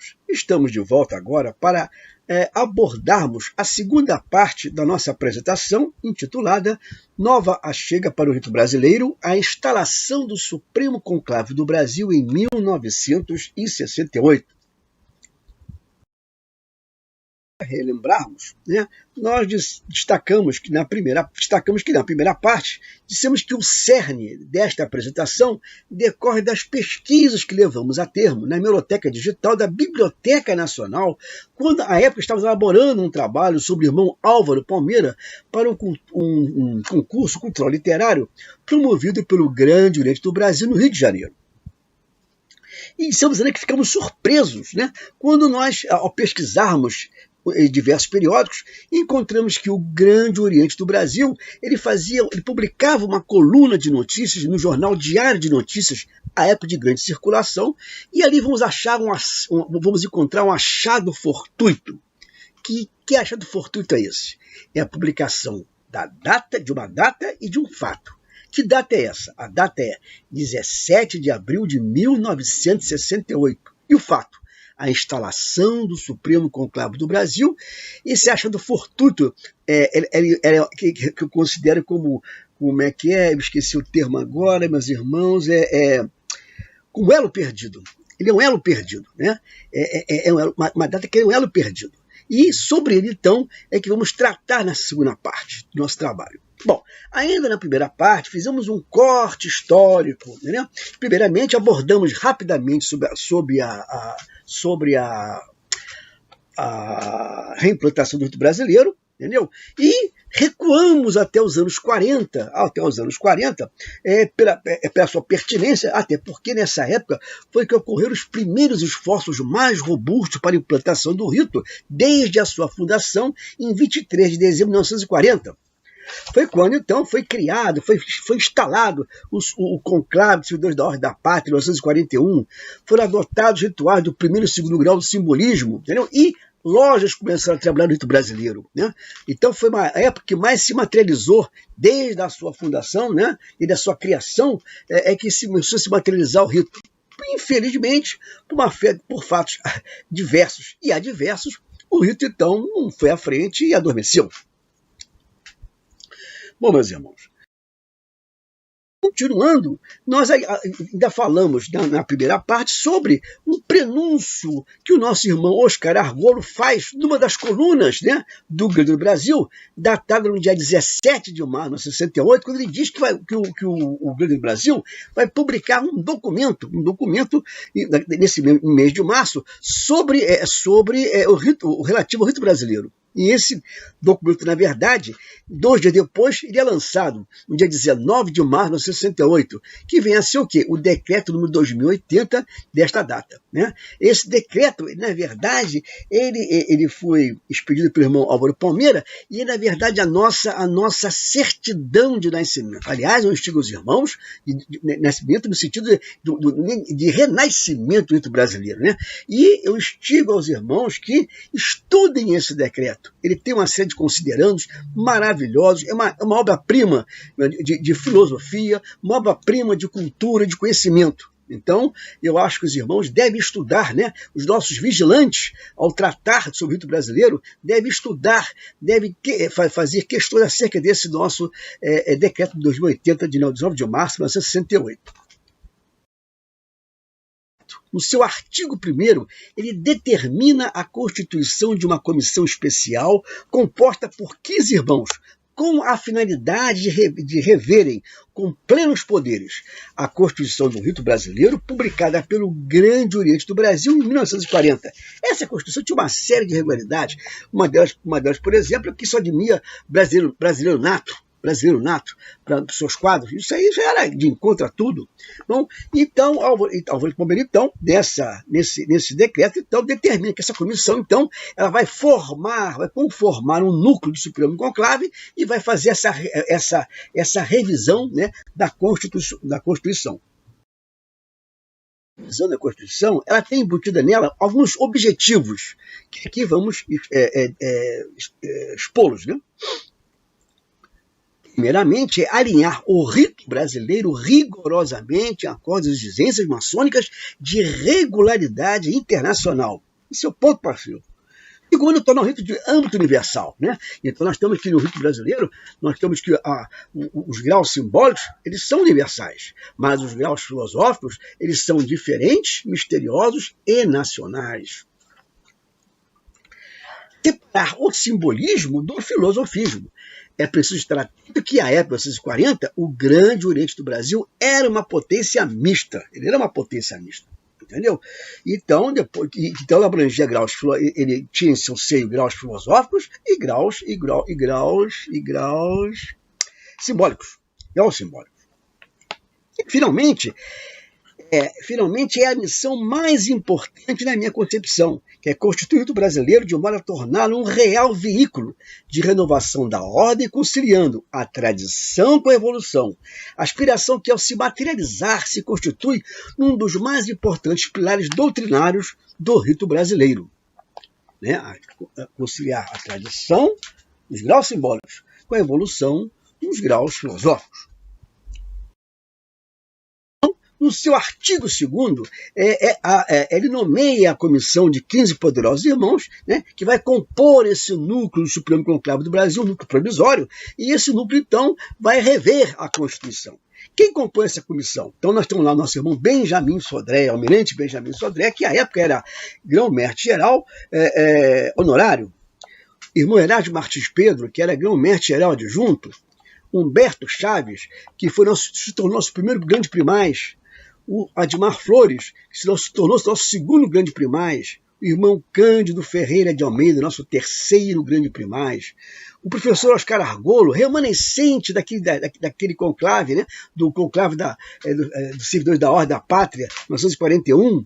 irmãos, estamos de volta agora para abordarmos a segunda parte da nossa apresentação, intitulada Nova Achega para o Rito Brasileiro, a instalação do Supremo Conclave do Brasil em 1968. Relembrarmos, né, nós destacamos que na primeira parte, dissemos que o cerne desta apresentação decorre das pesquisas que levamos a termo na Hemeroteca Digital da Biblioteca Nacional, quando, à época, estávamos elaborando um trabalho sobre o irmão Álvaro Palmeira para um concurso cultural literário promovido pelo Grande Oriente do Brasil, no Rio de Janeiro. E estamos dizendo que ficamos surpresos, né, quando nós, ao pesquisarmos em diversos periódicos, encontramos que o Grande Oriente do Brasil, ele publicava uma coluna de notícias no jornal Diário de Notícias, à época de grande circulação, e ali vamos encontrar um achado fortuito. Que achado fortuito é esse? É a publicação de uma data e de um fato. Que data é essa? A data é 17 de abril de 1968. E o fato? A instalação do Supremo Conclave do Brasil. Esse achado fortuito, que eu considero como é que é? Eu esqueci o termo agora, meus irmãos, como elo perdido. Ele é um elo perdido, né? Uma data que é um elo perdido. E sobre ele, então, é que vamos tratar na segunda parte do nosso trabalho. Bom, ainda na primeira parte, fizemos um corte histórico, né? Primeiramente, abordamos rapidamente sobre a reimplantação do rito brasileiro, entendeu? E recuamos até os anos 40, pela sua pertinência, até porque nessa época foi que ocorreram os primeiros esforços mais robustos para a implantação do rito, desde a sua fundação em 23 de dezembro de 1940. Foi quando, então, foi criado, foi instalado o conclave de servidores da Ordem da Pátria, em 1941. Foram adotados rituais do primeiro e segundo grau do simbolismo, entendeu? E lojas começaram a trabalhar no rito brasileiro, né? Então foi uma época que mais se materializou, desde a sua fundação, né, e da sua criação, que começou a se materializar o rito. Infelizmente, por fatos diversos e adversos, o rito, então, não foi à frente e adormeceu. Bom, meus irmãos, continuando, nós ainda falamos na primeira parte sobre um prenúncio que o nosso irmão Oscar Argolo faz numa das colunas, né, do Grande do Brasil, datada no dia 17 de março de 1968, quando ele diz que o Grande do Brasil vai publicar um documento nesse mês de março sobre o relativo ao rito brasileiro. E esse documento, na verdade, 2 dias depois, ele é lançado, no dia 19 de março de 1968, que vem a ser o quê? O decreto número 2080 desta data, né? Esse decreto, na verdade, ele foi expedido pelo irmão Álvaro Palmeira e, na verdade, a nossa certidão de nascimento. Aliás, eu instigo os irmãos de nascimento no sentido de renascimento do rito brasileiro, né? E eu instigo aos irmãos que estudem esse decreto. Ele tem uma série de considerandos maravilhosos, é uma obra-prima de filosofia, uma obra-prima de cultura, de conhecimento. Então, eu acho que os irmãos devem estudar, né? Os nossos vigilantes, ao tratar sobre o rito brasileiro, devem estudar, devem fazer questões acerca desse nosso decreto de 2080, de 19 de março de 1968. No seu artigo 1º, ele determina a constituição de uma comissão especial composta por 15 irmãos, com a finalidade de reverem com plenos poderes a Constituição do Rito Brasileiro, publicada pelo Grande Oriente do Brasil em 1940. Essa Constituição tinha uma série de irregularidades. Uma delas, por exemplo, é que só admitia brasileiro nato para os seus quadros. Isso aí já era de encontro a tudo. Bom, então, Álvaro Palmeira, então, nesse decreto, então, determina que essa comissão, então, ela vai conformar um núcleo de Supremo Conclave e vai fazer essa revisão, né, da Constituição. A revisão da Constituição, ela tem embutida nela alguns objetivos, que aqui vamos expô-los, né? Primeiramente, é alinhar o rito brasileiro rigorosamente com as exigências maçônicas de regularidade internacional. Esse é o ponto passivo. Segundo, tornar o rito de âmbito universal, né? Então nós temos que, no rito brasileiro, nós temos que os graus simbólicos, eles são universais, mas os graus filosóficos, eles são diferentes, misteriosos e nacionais. Separar o simbolismo do filosofismo. É preciso estar atento que, à época de 1940, o Grande Oriente do Brasil era uma potência mista. Ele era uma potência mista. Entendeu? Então, ele abrangia graus, ele tinha em seu seio graus filosóficos e graus simbólicos. Graus simbólicos. E, finalmente é a missão mais importante na minha concepção, que é constituir o brasileiro de modo a torná-lo um real veículo de renovação da ordem, conciliando a tradição com a evolução. A aspiração que, ao se materializar, se constitui num dos mais importantes pilares doutrinários do rito brasileiro. Né? Conciliar a tradição, os graus simbólicos, com a evolução dos graus filosóficos. No seu artigo 2º, ele nomeia a comissão de 15 poderosos irmãos, né, que vai compor esse núcleo do Supremo Conclave do Brasil, um núcleo provisório, e esse núcleo, então, vai rever a Constituição. Quem compõe essa comissão? Então, nós temos lá o nosso irmão Benjamin Sodré, almirante Benjamin Sodré, que à época era grão-mestre-geral honorário. Irmão Herásio Martins Pedro, que era grão-mestre-geral adjunto. Humberto Chaves, que se tornou nosso primeiro grande primaz. O Admar Flores, que se tornou nosso segundo grande primaz, o irmão Cândido Ferreira de Almeida, nosso terceiro grande primaz, o professor Oscar Argolo, remanescente daquele conclave, né, do conclave dos servidores da Ordem da Pátria, 1941,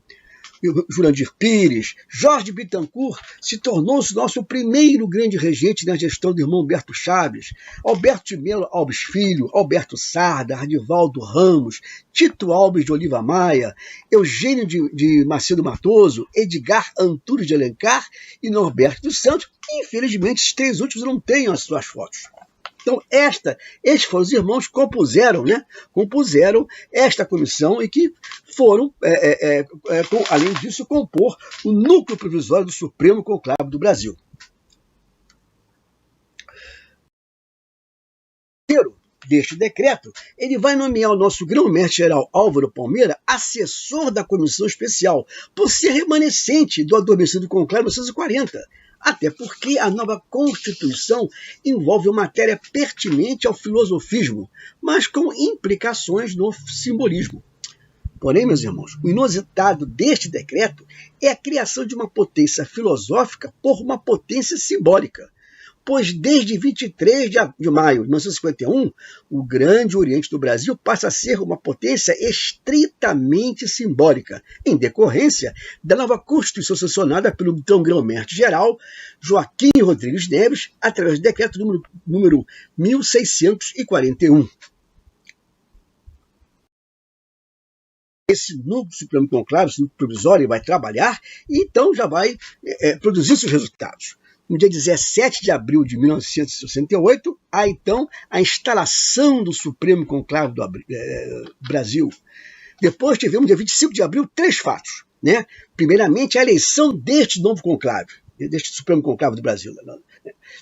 Jurandir Pires, Jorge Bittencourt se tornou-se nosso primeiro grande regente na gestão do irmão Humberto Chaves, Alberto de Melo Alves Filho, Alberto Sarda, Ardivaldo Ramos, Tito Alves de Oliva Maia, Eugênio de Macedo Matoso, Edgar Antunes de Alencar e Norberto dos Santos, que infelizmente esses 3 últimos não têm as suas fotos. Então, estes foram os irmãos que compuseram esta comissão e que foram, além disso, compor o núcleo provisório do Supremo Conclave do Brasil. Deste decreto, ele vai nomear o nosso grão-mestre-geral Álvaro Palmeira assessor da comissão especial, por ser remanescente do adormecido conclave de 1940. Até porque a nova Constituição envolve uma matéria pertinente ao filosofismo, mas com implicações no simbolismo. Porém, meus irmãos, o inusitado deste decreto é a criação de uma potência filosófica por uma potência simbólica. Pois desde 23 de maio de 1951, o Grande Oriente do Brasil passa a ser uma potência estritamente simbólica, em decorrência da nova Constituição sancionada pelo então grão-mestre-geral Joaquim Rodrigues Neves, através do decreto número 1641. Esse núcleo Supremo Conclave, esse núcleo provisório, vai trabalhar e então já vai produzir seus resultados. No dia 17 de abril de 1968, há então a instalação do Supremo Conclave do Brasil. Depois tivemos, dia 25 de abril, 3 fatos. Né? Primeiramente, a eleição deste novo conclave, deste Supremo Conclave do Brasil.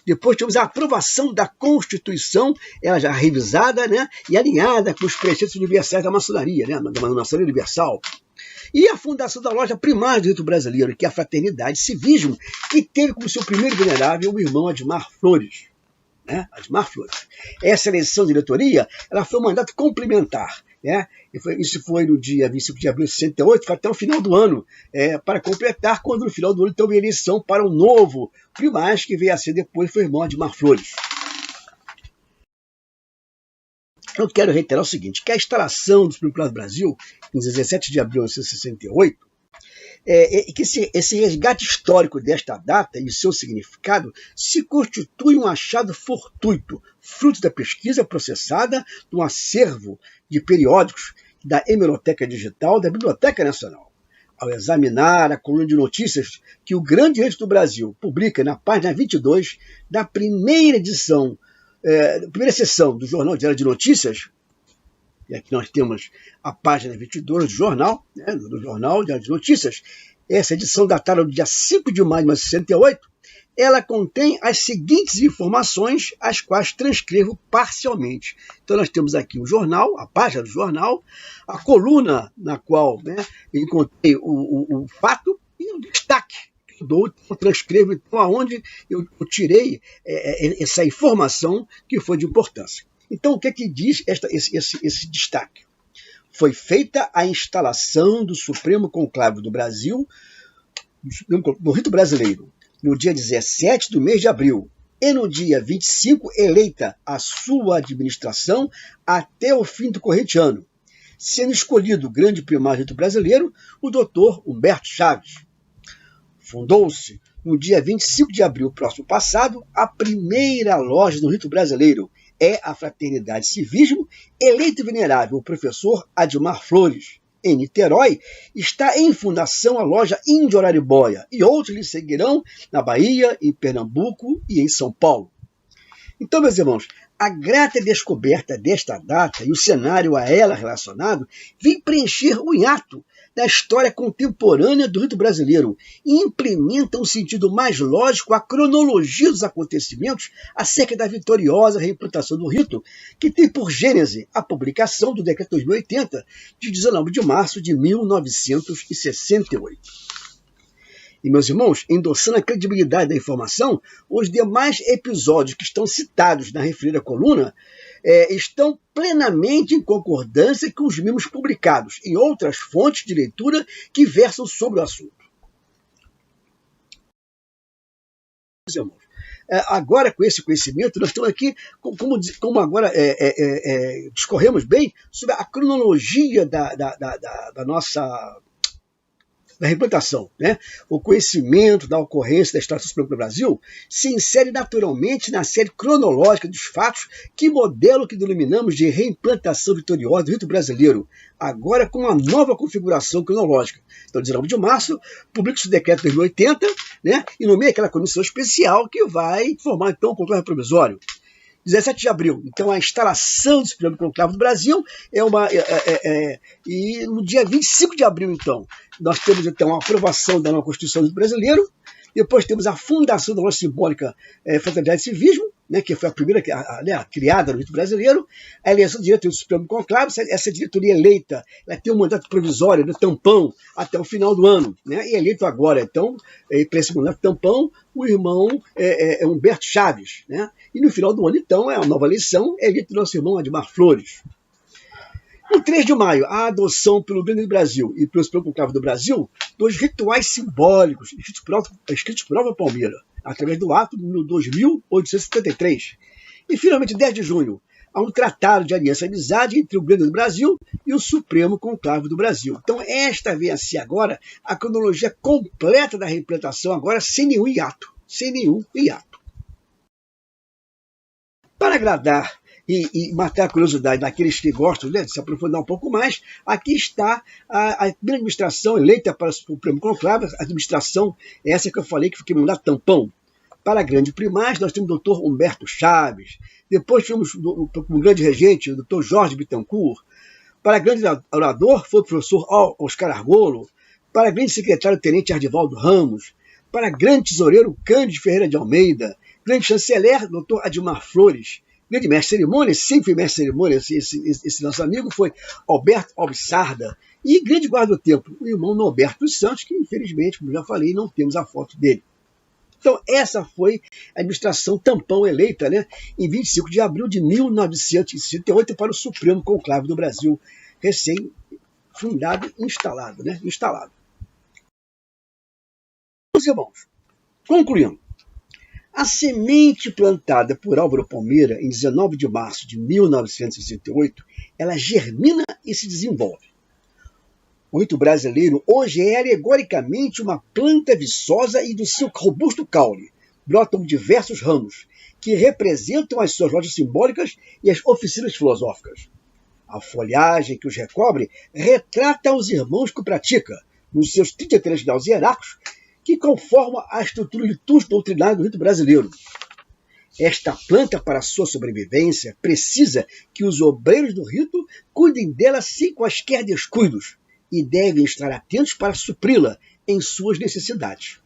Depois tivemos a aprovação da Constituição, ela já revisada, né, e alinhada com os preceitos universais da maçonaria, né, da maçonaria universal. E a fundação da loja primária do rito brasileiro, que é a Fraternidade Civismo, que teve como seu primeiro venerável o irmão Admar Flores. Né? Admar Flores. Essa eleição de diretoria ela foi um mandato complementar. Né? Isso foi no dia 25 de abril de 68, foi até o final do ano, para completar, quando no final do ano então veio a eleição para o novo primaz, que veio a ser depois, foi o irmão Admar Flores. Eu quero reiterar o seguinte, que a instalação do Supremo Conclave do Brasil, em 17 de abril de 1968, que esse resgate histórico desta data e seu significado se constitui um achado fortuito, fruto da pesquisa processada no acervo de periódicos da Hemeroteca Digital da Biblioteca Nacional. Ao examinar a coluna de notícias que o Grande Oriente do Brasil publica na página 22 da primeira edição, primeira seção do Jornal Diário de Notícias, E aqui nós temos a página 22 do jornal, né, do Jornal de Notícias. Essa edição datada do dia 5 de maio de 1968, ela contém as seguintes informações, as quais transcrevo parcialmente. Então nós temos aqui o jornal, a página do jornal, a coluna na qual, né, encontrei o fato e o destaque que eu transcrevo, então, aonde eu tirei essa informação que foi de importância. Então, o que é que diz esse destaque? Foi feita a instalação do Supremo Conclave do Brasil, do Rito Brasileiro, no dia 17 do mês de abril, e no dia 25, eleita a sua administração até o fim do corrente ano, sendo escolhido o grande primário do Rito Brasileiro, o Dr. Humberto Chaves. Fundou-se, no dia 25 de abril próximo passado, a primeira loja do Rito Brasileiro, é a Fraternidade Civismo, eleito e venerável o professor Admar Flores. Em Niterói, está em fundação a loja Índio Araribóia, e outros lhe seguirão na Bahia, em Pernambuco e em São Paulo. Então, meus irmãos, a grata descoberta desta data e o cenário a ela relacionado vem preencher o hiato da história contemporânea do rito brasileiro e implementa um sentido mais lógico à cronologia dos acontecimentos acerca da vitoriosa reimplantação do rito, que tem por gênese a publicação do Decreto 2080, de 19 de março de 1968. E, meus irmãos, endossando a credibilidade da informação, os demais episódios que estão citados na referida coluna estão plenamente em concordância com os mesmos publicados em outras fontes de leitura que versam sobre o assunto. Meus irmãos, agora com esse conhecimento, nós estamos aqui, como agora discorremos bem, sobre a cronologia da nossa reimplantação, né? O conhecimento da ocorrência da História Suprema do Brasil se insere naturalmente na série cronológica dos fatos que modelo que denominamos de reimplantação vitoriosa do rito brasileiro, agora com uma nova configuração cronológica. Então, 19 de março, publica-se o Decreto 2080, né? E nomeia aquela comissão especial que vai formar, então, o conclave provisório. 17 de abril, então, a instalação do Supremo Conclave do Brasil e no dia 25 de abril, então, nós temos, então, a aprovação da nova Constituição do Brasileiro, depois temos a fundação da loja simbólica Fraternidade e Civismo, né, que foi a primeira criada no rito brasileiro, a eleição do diretor do Supremo Conclave, essa diretoria eleita, ela tem um mandato provisório, no tampão, até o final do ano, né, e eleito agora, então, para esse mandato tampão, o irmão Humberto Chaves, né, e no final do ano, então, é a nova eleição, é eleito o nosso irmão Admar Flores. No 3 de maio, a adoção pelo Grande Brasil e pelo Supremo Conclave do Brasil dos rituais simbólicos escritos por Álvaro Palmeira, através do ato no 2873. E, finalmente, 10 de junho, há um tratado de aliança e amizade entre o Grande Brasil e o Supremo Conclave do Brasil. Então, esta vem a ser agora a cronologia completa da reimplantação, agora sem nenhum hiato. Sem nenhum hiato. Para agradar e matar a curiosidade daqueles que gostam, né, de se aprofundar um pouco mais, aqui está a primeira administração eleita para o Supremo Conclave, a administração essa que eu falei que fiquei mandado tampão. Para a grande primaz, nós temos o Dr. Humberto Chaves, depois tivemos um grande regente, o Dr. Jorge Bittencourt, para grande orador foi o professor Oscar Argolo, para grande secretário, o tenente Ardivaldo Ramos, para grande tesoureiro, Cândido Ferreira de Almeida, grande chanceler, Dr. Admar Flores, grande mestre de cerimônia, sempre mestre de cerimônia, esse nosso amigo foi Alberto Albissarda, e grande guarda do templo, o irmão Norberto dos Santos, que infelizmente, como já falei, não temos a foto dele. Então, essa foi a administração tampão eleita, né, em 25 de abril de 1968 para o Supremo Conclave do Brasil, recém-fundado e instalado, né, instalado. Meus irmãos, concluindo, a semente plantada por Álvaro Palmeira em 19 de março de 1968, ela germina e se desenvolve. O rito brasileiro hoje é alegoricamente uma planta viçosa e do seu robusto caule brotam diversos ramos, que representam as suas lojas simbólicas e as oficinas filosóficas. A folhagem que os recobre retrata os irmãos que o pratica, nos seus 33 graus hierárquicos, que conformam a estrutura litúrgica doutrinária do rito brasileiro. Esta planta, para sua sobrevivência, precisa que os obreiros do rito cuidem dela sem quaisquer descuidos e devem estar atentos para supri-la em suas necessidades.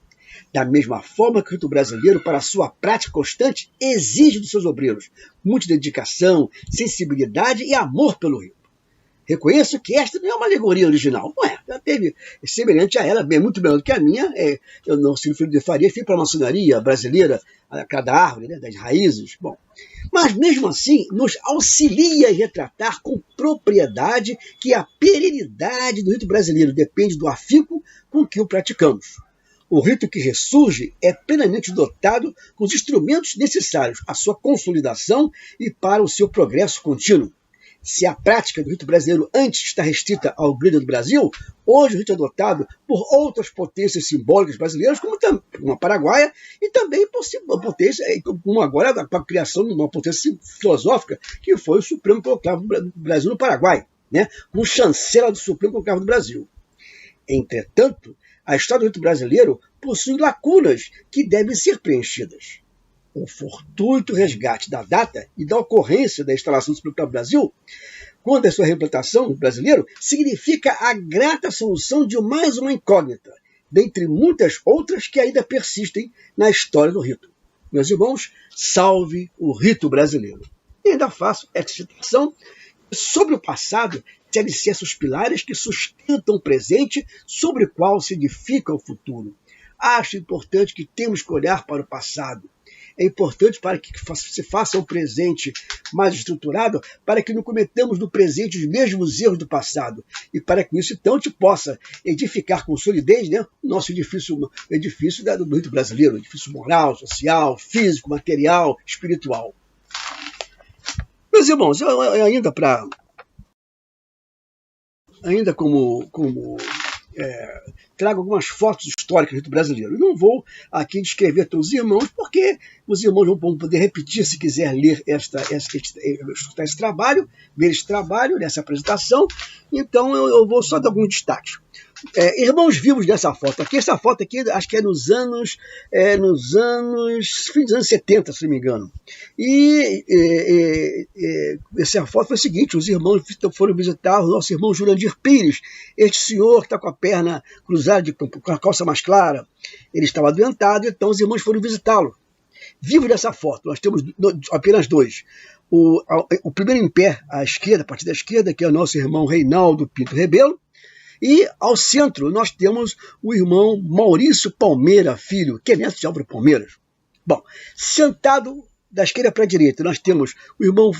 Da mesma forma que o rito brasileiro, para sua prática constante, exige dos seus obreiros muita dedicação, sensibilidade e amor pelo rito. Reconheço que esta não é uma alegoria original, não é. Já teve semelhante a ela, bem, muito melhor do que a minha. Eu não sou filho de Faria, fui para a maçonaria brasileira, a cada árvore, né, das raízes. Bom, mas mesmo assim, nos auxilia a retratar com propriedade que a perenidade do rito brasileiro depende do afinco com que o praticamos. O rito que ressurge é plenamente dotado com os instrumentos necessários à sua consolidação e para o seu progresso contínuo. Se a prática do rito brasileiro antes está restrita ao grande do Brasil, hoje o rito é adotado por outras potências simbólicas brasileiras, como a paraguaia, e também por potência, como agora a criação de uma potência filosófica, que foi o Supremo Conclave do Brasil no Paraguai, né, com chancela do Supremo Conclave do Brasil. Entretanto, a história do rito brasileiro possui lacunas que devem ser preenchidas. O fortuito resgate da data e da ocorrência da instalação do Supremo Conclave do Brasil, quando a sua reimplantação no brasileiro, significa a grata solução de mais uma incógnita, dentre muitas outras que ainda persistem na história do rito. Meus irmãos, salve o rito brasileiro. E ainda faço essa citação sobre o passado, se alicerça os pilares que sustentam o presente, sobre o qual se edifica o futuro. Acho importante que temos que olhar para o passado. É importante para que se faça um presente mais estruturado, para que não cometamos no presente os mesmos erros do passado. E para que isso, então, te possa edificar com solidez, né, o nosso edifício do rito brasileiro, edifício moral, social, físico, material, espiritual. Meus irmãos, ainda como trago algumas fotos históricas do rito brasileiro. Eu não vou aqui descrever todos os irmãos, porque os irmãos vão poder repetir se quiser ler esse trabalho, ver esse trabalho, nessa apresentação. Então eu vou só dar alguns destaques. Irmãos vivos dessa foto aqui. Essa foto aqui acho que é fim dos anos 70, se não me engano. E essa foto foi a seguinte: os irmãos foram visitar o nosso irmão Jurandir Pires, este senhor que está com a perna cruzada, com a calça mais clara. Ele estava adoentado, então os irmãos foram visitá-lo. Vivos dessa foto, nós temos apenas dois. O primeiro em pé, à esquerda, a partir da esquerda, que é o nosso irmão Reinaldo Pinto Rebelo. E ao centro nós temos o irmão Maurício Palmeira Filho, que é neto de Álvaro Palmeiras. Bom, sentado da esquerda para a direita, nós temos o irmão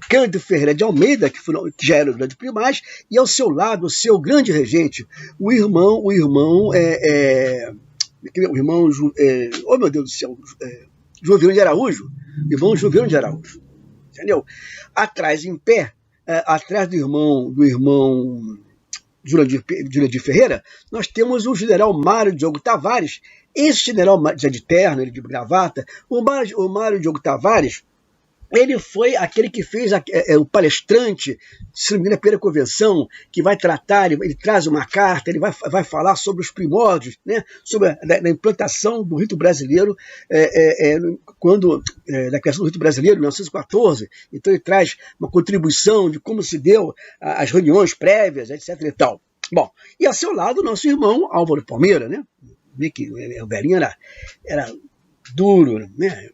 Cândido Ferreira de Almeida, que já era o grande primaz, e ao seu lado, o seu grande regente, o irmão, oh meu Deus do céu, Joviano de Araújo, irmão Joviano de Araújo, entendeu? Atrás, em pé, atrás do irmão Jurandir Ferreira, nós temos o general Mário Diogo Tavares. Esse general, já de terno, ele de gravata, o Mário Diogo Tavares, ele foi aquele que fez o palestrante, se não me engano, a primeira convenção, que vai tratar, ele traz uma carta, ele vai falar sobre os primórdios, né, sobre a implantação do rito brasileiro, da criação do rito brasileiro, em 1914. Então ele traz uma contribuição de como se deu as reuniões prévias, etc. e tal. Bom, e ao seu lado o nosso irmão Álvaro Palmeira, né, que o velhinho era duro, né,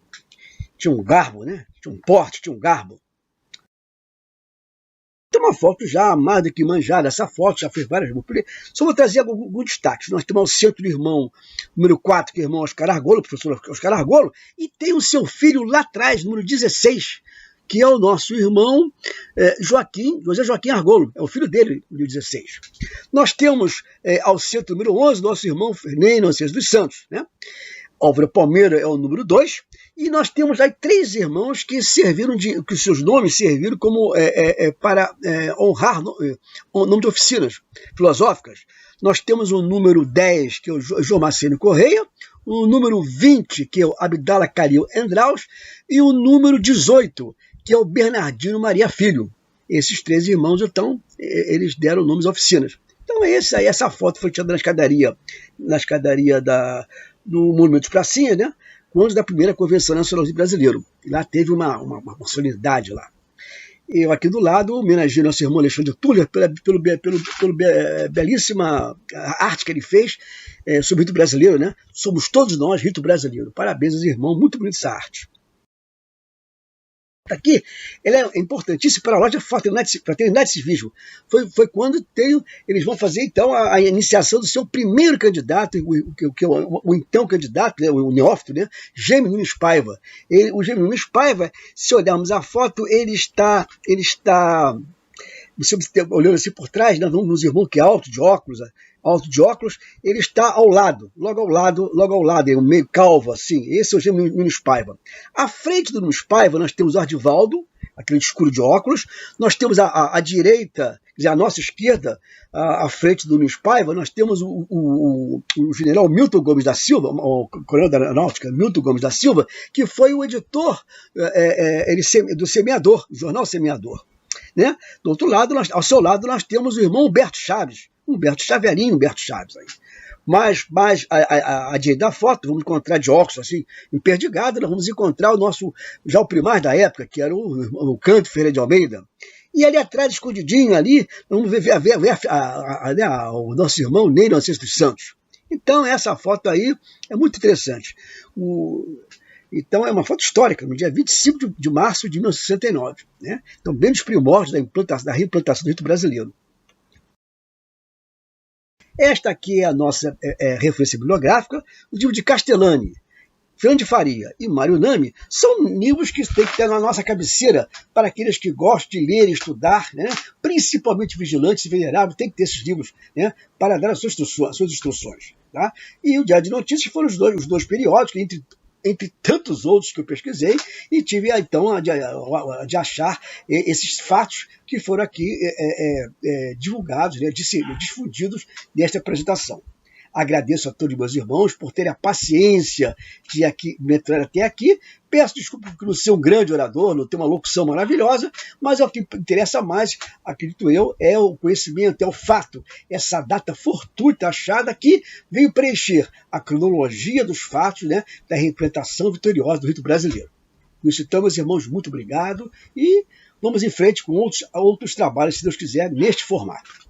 tinha um garbo, né? Tinha um porte, tinha um garbo. Tem uma foto já mais do que manjada. Essa foto já fez várias. Só vou trazer alguns destaques. Nós temos ao centro do irmão número 4, que é o irmão Oscar Argolo, o professor Oscar Argolo, e tem o seu filho lá atrás, número 16, que é o nosso irmão José Joaquim Argolo. É o filho dele, número 16. Nós temos ao centro número 11, nosso irmão Fernando Inocêncio dos Santos, né? Álvaro Palmeira é o número 2, e nós temos aí 3 irmãos que que seus nomes serviram como para honrar o nome de oficinas filosóficas. Nós temos o número 10, que é o João Maceno Correia, o número 20, que é o Abdala Calil Endraus, e o número 18, que é o Bernardino Maria Filho. Esses 3 irmãos, então, eles deram nomes a oficinas. Então essa foto foi tirada na escadaria do Monumento de Pracinha, né? quanto da primeira Convenção Nacional do Brasileiro. Lá teve uma solenidade lá. Eu aqui do lado homenageei nosso irmão Alexandre Tuller pela belíssima arte que ele fez sobre o rito brasileiro, né? Somos todos nós rito brasileiro. Parabéns aos irmãos, muito bonita essa arte. Aqui, ele é importantíssimo para a loja Fraternidade Civismo. Foi quando eles vão fazer, então, a iniciação do seu primeiro candidato, o então candidato, né, o neófito, né, Gêmeo Nunes Paiva. O Gêmeo Nunes Paiva, se olharmos a foto, ele está você olhando assim por trás, né, nos irmãos que é alto de óculos, ele está logo ao lado, é um meio calvo assim. Esse é o Gêmeo Nunes Paiva. À frente do Nunes Paiva nós temos o Ardivaldo, aquele escuro de óculos. Nós temos à direita, quer dizer, à nossa esquerda, à frente do Nunes Paiva, nós temos o general Milton Gomes da Silva, o coronel da Aeronáutica, Milton Gomes da Silva, que foi o editor do Semeador, do jornal Semeador. Né? Do outro lado, ao seu lado, nós temos o irmão Humberto Chaves, velhinho Humberto Chaves. Aí. Mas à direita da foto, vamos encontrar de óculos, assim, emperdigado, nós vamos encontrar já o primar da época, que era o Canto Ferreira de Almeida. E ali atrás, escondidinho ali, vamos ver o nosso irmão Ney Nascimento dos Santos. Então, essa foto aí é muito interessante. Então, é uma foto histórica, no dia 25 de março de 1969. Né? Então, bem nos primórdios da reimplantação do rito brasileiro. Esta aqui é a nossa referência bibliográfica, o livro de Castellani, Fernando de Faria e Mário Nami são livros que tem que ter na nossa cabeceira para aqueles que gostam de ler e estudar, né? Principalmente vigilantes e venerados, tem que ter esses livros, né? Para dar as suas instruções. Tá? E o Diário de Notícias foram os dois periódicos, entre tantos outros que eu pesquisei, e tive então de achar esses fatos que foram aqui divulgados, né, difundidos nesta apresentação. Agradeço a todos meus irmãos por terem a paciência de me entrar até aqui. Peço desculpa por não ser um grande orador, não ter uma locução maravilhosa, mas o que interessa mais, acredito eu, é o conhecimento, é o fato, essa data fortuita achada que veio preencher a cronologia dos fatos, né, da reimplantação vitoriosa do rito brasileiro. Com isso, então, meus irmãos, muito obrigado e vamos em frente com outros trabalhos, se Deus quiser, neste formato.